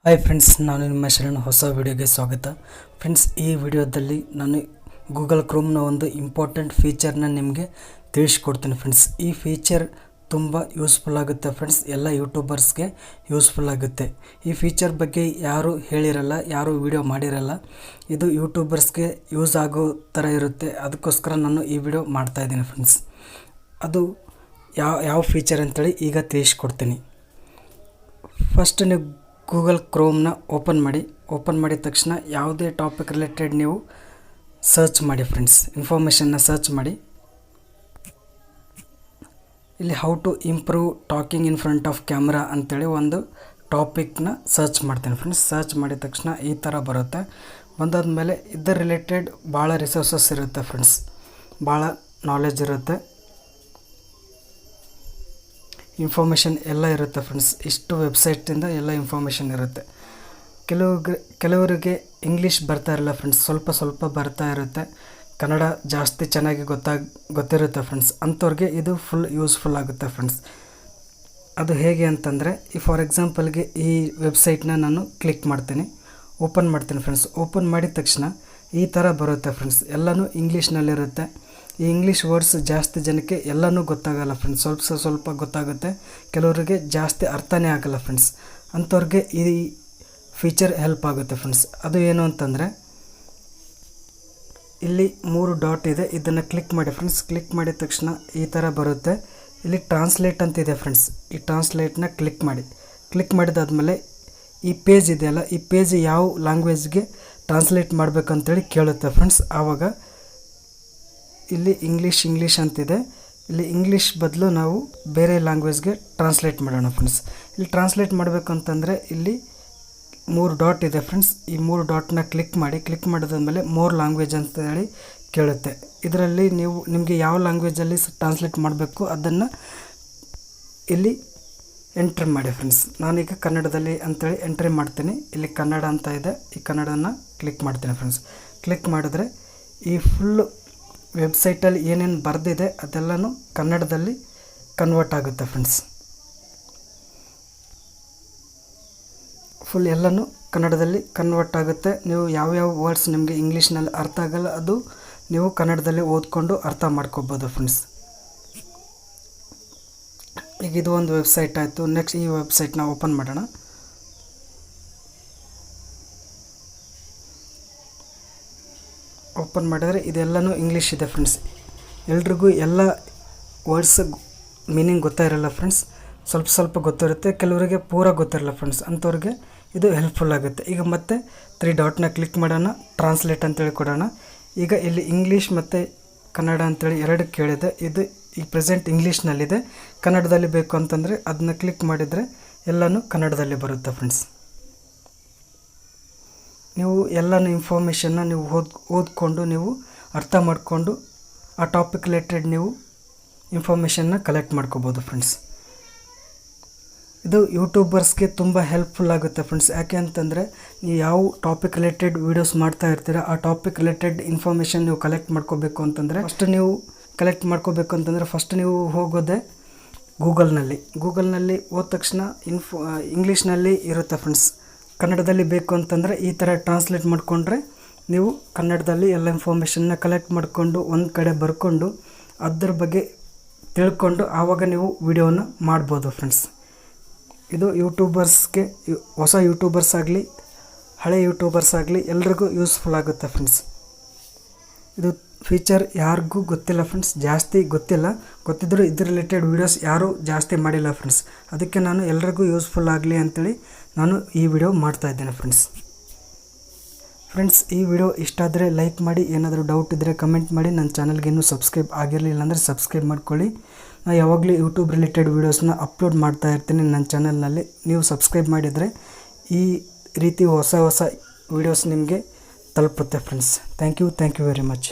Hi friends, ನಾನು ನಿಮ್ಮ ಶರಣು. ಹೊಸ ವಿಡಿಯೋಗೆ ಸ್ವಾಗತ. ಫ್ರೆಂಡ್ಸ್, ಈ ವಿಡಿಯೋದಲ್ಲಿ ನಾನು ಗೂಗಲ್ ಕ್ರೋಮ್ನ ಒಂದು ಇಂಪಾರ್ಟೆಂಟ್ ಫೀಚರ್ನ ನಿಮಗೆ ತಿಳಿಸ್ಕೊಡ್ತೀನಿ. ಫ್ರೆಂಡ್ಸ್, ಈ ಫೀಚರ್ ತುಂಬ ಯೂಸ್ಫುಲ್ ಆಗುತ್ತೆ ಫ್ರೆಂಡ್ಸ್. ಎಲ್ಲ ಯೂಟ್ಯೂಬರ್ಸ್ಗೆ ಯೂಸ್ಫುಲ್ ಆಗುತ್ತೆ. ಈ ಫೀಚರ್ ಬಗ್ಗೆ ಯಾರೂ ಹೇಳಿರಲ್ಲ, ಯಾರೂ ವಿಡಿಯೋ ಮಾಡಿರಲ್ಲ. ಇದು ಯೂಟ್ಯೂಬರ್ಸ್ಗೆ ಯೂಸ್ ಆಗೋ ಥರ ಇರುತ್ತೆ. ಅದಕ್ಕೋಸ್ಕರ ನಾನು ಈ ವಿಡಿಯೋ ಮಾಡ್ತಾಯಿದ್ದೀನಿ ಫ್ರೆಂಡ್ಸ್. ಅದು ಯಾವ ಫೀಚರ್ ಅಂತೇಳಿ ಈಗ ತಿಳಿಸ್ಕೊಡ್ತೀನಿ. ಫಸ್ಟ್ ನೀವು ಗೂಗಲ್ ಕ್ರೋಮ್ನ ಓಪನ್ ಮಾಡಿದ ತಕ್ಷಣ ಯಾವುದೇ ಟಾಪಿಕ್ ರಿಲೇಟೆಡ್ ನೀವು ಸರ್ಚ್ ಮಾಡಿ ಫ್ರೆಂಡ್ಸ್. ಇನ್ಫಾರ್ಮೇಷನ್ನ ಸರ್ಚ್ ಮಾಡಿ. ಇಲ್ಲಿ how to improve talking in front of camera ಅಂತೇಳಿ ಒಂದು ಟಾಪಿಕ್ನ ಸರ್ಚ್ ಮಾಡ್ತೀನಿ ಫ್ರೆಂಡ್ಸ್. ಸರ್ಚ್ ಮಾಡಿದ ತಕ್ಷಣ ಈ ಥರ ಬರುತ್ತೆ. ಬಂದಾದಮೇಲೆ ಇದರ ರಿಲೇಟೆಡ್ ಭಾಳ ರಿಸೋರ್ಸಸ್ ಇರುತ್ತೆ ಫ್ರೆಂಡ್ಸ್, ಭಾಳ ನಾಲೆಜ್ ಇರುತ್ತೆ, ಇನ್ಫಾರ್ಮೇಷನ್ ಎಲ್ಲ ಇರುತ್ತೆ ಫ್ರೆಂಡ್ಸ್. ಇಷ್ಟು ವೆಬ್ಸೈಟಿಂದ ಎಲ್ಲ ಇನ್ಫಾರ್ಮೇಷನ್ ಇರುತ್ತೆ. ಕೆಲವರಿಗೆ ಇಂಗ್ಲೀಷ್ ಬರ್ತಾ ಇರಲ್ಲ ಫ್ರೆಂಡ್ಸ್, ಸ್ವಲ್ಪ ಬರ್ತಾ ಇರುತ್ತೆ. ಕನ್ನಡ ಜಾಸ್ತಿ ಚೆನ್ನಾಗಿ ಗೊತ್ತಿರುತ್ತೆ ಫ್ರೆಂಡ್ಸ್. ಅಂಥವ್ರಿಗೆ ಇದು ಫುಲ್ ಯೂಸ್ಫುಲ್ ಆಗುತ್ತೆ ಫ್ರೆಂಡ್ಸ್. ಅದು ಹೇಗೆ ಅಂತಂದರೆ, ಫಾರ್ ಎಕ್ಸಾಂಪಲ್ಗೆ ಈ ವೆಬ್ಸೈಟ್ನ ನಾನು ಕ್ಲಿಕ್ ಮಾಡ್ತೀನಿ, ಓಪನ್ ಮಾಡ್ತೀನಿ ಫ್ರೆಂಡ್ಸ್. ಓಪನ್ ಮಾಡಿದ ತಕ್ಷಣ ಈ ಥರ ಬರುತ್ತೆ ಫ್ರೆಂಡ್ಸ್. ಎಲ್ಲನೂ ಇಂಗ್ಲೀಷ್ನಲ್ಲಿರುತ್ತೆ. ಈ ಇಂಗ್ಲೀಷ್ ವರ್ಡ್ಸ್ ಜಾಸ್ತಿ ಜನಕ್ಕೆ ಎಲ್ಲನೂ ಗೊತ್ತಾಗಲ್ಲ ಫ್ರೆಂಡ್ಸ್. ಸ್ವಲ್ಪ ಗೊತ್ತಾಗುತ್ತೆ, ಕೆಲವರಿಗೆ ಜಾಸ್ತಿ ಅರ್ಥನೇ ಆಗಲ್ಲ ಫ್ರೆಂಡ್ಸ್. ಅಂಥವ್ರಿಗೆ ಈ ಫೀಚರ್ ಹೆಲ್ಪ್ ಆಗುತ್ತೆ ಫ್ರೆಂಡ್ಸ್. ಅದು ಏನು ಅಂತಂದರೆ, ಇಲ್ಲಿ 3 ಡಾಟ್ ಇದೆ, ಇದನ್ನು ಕ್ಲಿಕ್ ಮಾಡಿ ಫ್ರೆಂಡ್ಸ್. ಕ್ಲಿಕ್ ಮಾಡಿದ ತಕ್ಷಣ ಈ ಥರ ಬರುತ್ತೆ. ಇಲ್ಲಿ ಟ್ರಾನ್ಸ್ಲೇಟ್ ಅಂತಿದೆ ಫ್ರೆಂಡ್ಸ್. ಈ ಟ್ರಾನ್ಸ್ಲೇಟ್ನ ಕ್ಲಿಕ್ ಮಾಡಿ. ಕ್ಲಿಕ್ ಮಾಡಿದಾದ್ಮೇಲೆ ಈ ಪೇಜ್ ಇದೆಯಲ್ಲ, ಈ ಪೇಜ್ ಯಾವ ಲ್ಯಾಂಗ್ವೇಜ್ಗೆ ಟ್ರಾನ್ಸ್ಲೇಟ್ ಮಾಡಬೇಕಂತೇಳಿ ಕೇಳುತ್ತೆ ಫ್ರೆಂಡ್ಸ್. ಆವಾಗ ಇಲ್ಲಿ ಇಂಗ್ಲೀಷ್ ಅಂತಿದೆ. ಇಲ್ಲಿ ಇಂಗ್ಲೀಷ್ ಬದಲು ನಾವು ಬೇರೆ ಲ್ಯಾಂಗ್ವೇಜ್ಗೆ ಟ್ರಾನ್ಸ್ಲೇಟ್ ಮಾಡೋಣ ಫ್ರೆಂಡ್ಸ್. ಇಲ್ಲಿ ಟ್ರಾನ್ಸ್ಲೇಟ್ ಮಾಡಬೇಕಂತಂದರೆ ಇಲ್ಲಿ 3 ಡಾಟ್ ಇದೆ ಫ್ರೆಂಡ್ಸ್. ಈ 3 ಡಾಟ್ನ ಕ್ಲಿಕ್ ಮಾಡಿ. ಕ್ಲಿಕ್ ಮಾಡಿದಾದ್ಮೇಲೆ ಮೋರ್ ಲ್ಯಾಂಗ್ವೇಜ್ ಅಂತ ಹೇಳಿ ಕೇಳುತ್ತೆ. ಇದರಲ್ಲಿ ನಿಮಗೆ ಯಾವ ಲ್ಯಾಂಗ್ವೇಜಲ್ಲಿ ಟ್ರಾನ್ಸ್ಲೇಟ್ ಮಾಡಬೇಕು ಅದನ್ನು ಇಲ್ಲಿ ಎಂಟ್ರಿ ಮಾಡಿ ಫ್ರೆಂಡ್ಸ್. ನಾನೀಗ ಕನ್ನಡದಲ್ಲಿ ಅಂಥೇಳಿ ಎಂಟ್ರಿ ಮಾಡ್ತೀನಿ. ಇಲ್ಲಿ ಕನ್ನಡ ಅಂತ ಇದೆ, ಈ ಕನ್ನಡನ ಕ್ಲಿಕ್ ಮಾಡ್ತೀನಿ ಫ್ರೆಂಡ್ಸ್. ಕ್ಲಿಕ್ ಮಾಡಿದ್ರೆ ಈ ಫುಲ್ಲು ವೆಬ್ಸೈಟಲ್ಲಿ ಏನೇನು ಬರೆದಿದೆ ಅದೆಲ್ಲನೂ ಕನ್ನಡದಲ್ಲಿ ಕನ್ವರ್ಟ್ ಆಗುತ್ತೆ ಫ್ರೆಂಡ್ಸ್. ಫುಲ್ ಎಲ್ಲನೂ ಕನ್ನಡದಲ್ಲಿ ಕನ್ವರ್ಟ್ ಆಗುತ್ತೆ. ನೀವು ಯಾವ್ಯಾವ ವರ್ಡ್ಸ್ ನಿಮಗೆ ಇಂಗ್ಲೀಷ್ನಲ್ಲಿ ಅರ್ಥ ಆಗಲ್ಲ ಅದು ನೀವು ಕನ್ನಡದಲ್ಲಿ ಓದ್ಕೊಂಡು ಅರ್ಥ ಮಾಡ್ಕೋಬೋದು ಫ್ರೆಂಡ್ಸ್. ಈಗ ಇದು ಒಂದು ವೆಬ್ಸೈಟ್ ಆಯಿತು. ನೆಕ್ಸ್ಟ್ ಈ ವೆಬ್ಸೈಟ್ನ ಓಪನ್ ಮಾಡೋಣ. ಓಪನ್ ಮಾಡಿದರೆ ಇದೆಲ್ಲನೂ ಇಂಗ್ಲೀಷ್ ಇದೆ ಫ್ರೆಂಡ್ಸ್. ಎಲ್ರಿಗೂ ಎಲ್ಲ ವರ್ಡ್ಸ್ ಮೀನಿಂಗ್ ಗೊತ್ತಾಗಿರಲ್ಲ ಫ್ರೆಂಡ್ಸ್. ಸ್ವಲ್ಪ ಗೊತ್ತಿರುತ್ತೆ, ಕೆಲವರಿಗೆ ಪೂರ ಗೊತ್ತಿರಲ್ಲ ಫ್ರೆಂಡ್ಸ್. ಅಂಥವ್ರಿಗೆ ಇದು ಹೆಲ್ಪ್ಫುಲ್ ಆಗುತ್ತೆ. ಈಗ ಮತ್ತೆ 3 ಡಾಟ್ನ ಕ್ಲಿಕ್ ಮಾಡೋಣ, ಟ್ರಾನ್ಸ್ಲೇಟ್ ಅಂತೇಳಿ ಕೊಡೋಣ. ಈಗ ಇಲ್ಲಿ ಇಂಗ್ಲೀಷ್ ಮತ್ತು ಕನ್ನಡ ಅಂತೇಳಿ 2 ಕೇಳಿದೆ. ಇದು ಈ ಪ್ರೆಸೆಂಟ್ ಇಂಗ್ಲೀಷ್ನಲ್ಲಿದೆ. ಕನ್ನಡದಲ್ಲಿ ಬೇಕು ಅಂತಂದರೆ ಅದನ್ನ ಕ್ಲಿಕ್ ಮಾಡಿದರೆ ಎಲ್ಲನೂ ಕನ್ನಡದಲ್ಲಿ ಬರುತ್ತೆ ಫ್ರೆಂಡ್ಸ್. ನೀವು ಎಲ್ಲನೂ ಇನ್ಫಾರ್ಮೇಷನ್ನ ನೀವು ಓದ್ಕೊಂಡು ನೀವು ಅರ್ಥ ಮಾಡಿಕೊಂಡು ಆ ಟಾಪಿಕ್ ರಿಲೇಟೆಡ್ ನೀವು ಇನ್ಫಾರ್ಮೇಷನ್ನ ಕಲೆಕ್ಟ್ ಮಾಡ್ಕೋಬೋದು ಫ್ರೆಂಡ್ಸ್. ಇದು ಯೂಟ್ಯೂಬರ್ಸ್ಗೆ ತುಂಬ ಹೆಲ್ಪ್ಫುಲ್ ಆಗುತ್ತೆ ಫ್ರೆಂಡ್ಸ್. ಯಾಕೆ ಅಂತಂದರೆ, ನೀವು ಯಾವ ಟಾಪಿಕ್ ರಿಲೇಟೆಡ್ ವೀಡಿಯೋಸ್ ಮಾಡ್ತಾ ಇರ್ತೀರ ಆ ಟಾಪಿಕ್ ರಿಲೇಟೆಡ್ ಇನ್ಫಾರ್ಮೇಷನ್ ನೀವು ಕಲೆಕ್ಟ್ ಮಾಡ್ಕೋಬೇಕು ಅಂತಂದರೆ ಫಸ್ಟ್ ನೀವು ಹೋಗೋದೆ ಗೂಗಲ್ನಲ್ಲಿ ಹೋದ ತಕ್ಷಣ ಇಂಗ್ಲೀಷ್ನಲ್ಲಿ ಇರುತ್ತೆ ಫ್ರೆಂಡ್ಸ್. ಕನ್ನಡದಲ್ಲಿ ಬೇಕು ಅಂತಂದರೆ ಈ ಥರ ಟ್ರಾನ್ಸ್ಲೇಟ್ ಮಾಡಿಕೊಂಡ್ರೆ ನೀವು ಕನ್ನಡದಲ್ಲಿ ಎಲ್ಲ ಇನ್ಫಾರ್ಮೇಷನ್ನ ಕಲೆಕ್ಟ್ ಮಾಡಿಕೊಂಡು ಒಂದು ಕಡೆ ಬರ್ಕೊಂಡು ಅದ್ರ ಬಗ್ಗೆ ತಿಳ್ಕೊಂಡು ಆವಾಗ ನೀವು ವಿಡಿಯೋನ ಮಾಡ್ಬೋದು ಫ್ರೆಂಡ್ಸ್. ಇದು ಯೂಟ್ಯೂಬರ್ಸ್ಗೆ, ಹೊಸ ಯೂಟ್ಯೂಬರ್ಸ್ ಆಗಲಿ ಹಳೆ ಯೂಟ್ಯೂಬರ್ಸ್ ಆಗಲಿ ಎಲ್ರಿಗೂ ಯೂಸ್ಫುಲ್ ಆಗುತ್ತೆ ಫ್ರೆಂಡ್ಸ್. ಇದು ಫೀಚರ್ ಯಾರಿಗೂ ಗೊತ್ತಿಲ್ಲ ಫ್ರೆಂಡ್ಸ್, ಜಾಸ್ತಿ ಗೊತ್ತಿದ್ದರೂ ಇದ್ರ ರಿಲೇಟೆಡ್ ವೀಡಿಯೋಸ್ ಯಾರೂ ಜಾಸ್ತಿ ಮಾಡಿಲ್ಲ ಫ್ರೆಂಡ್ಸ್. ಅದಕ್ಕೆ ನಾನು ಎಲ್ರಿಗೂ ಯೂಸ್ಫುಲ್ ಆಗಲಿ ಅಂಥೇಳಿ ನಾನು ಈ ವಿಡಿಯೋ ಮಾಡ್ತಾಯಿದ್ದೇನೆ ಫ್ರೆಂಡ್ಸ್. ಈ ವಿಡಿಯೋ ಇಷ್ಟ ಆದರೆ ಲೈಕ್ ಮಾಡಿ. ಏನಾದರೂ ಡೌಟ್ ಇದ್ದರೆ ಕಮೆಂಟ್ ಮಾಡಿ. ನನ್ನ ಚಾನಲ್ಗೆ ಇನ್ನೂ ಸಬ್ಸ್ಕ್ರೈಬ್ ಆಗಿರಲಿಲ್ಲ ಅಂದರೆ ಸಬ್ಸ್ಕ್ರೈಬ್ ಮಾಡ್ಕೊಳ್ಳಿ. ನಾನು ಯಾವಾಗಲೂ ಯೂಟ್ಯೂಬ್ ರಿಲೇಟೆಡ್ ವೀಡಿಯೋಸ್ನ ಅಪ್ಲೋಡ್ ಮಾಡ್ತಾ ಇರ್ತೀನಿ ನನ್ನ ಚಾನಲ್ನಲ್ಲಿ. ನೀವು ಸಬ್ಸ್ಕ್ರೈಬ್ ಮಾಡಿದರೆ ಈ ರೀತಿ ಹೊಸ ವೀಡಿಯೋಸ್ ನಿಮಗೆ ತಲುಪುತ್ತೆ friends. Thank you very much.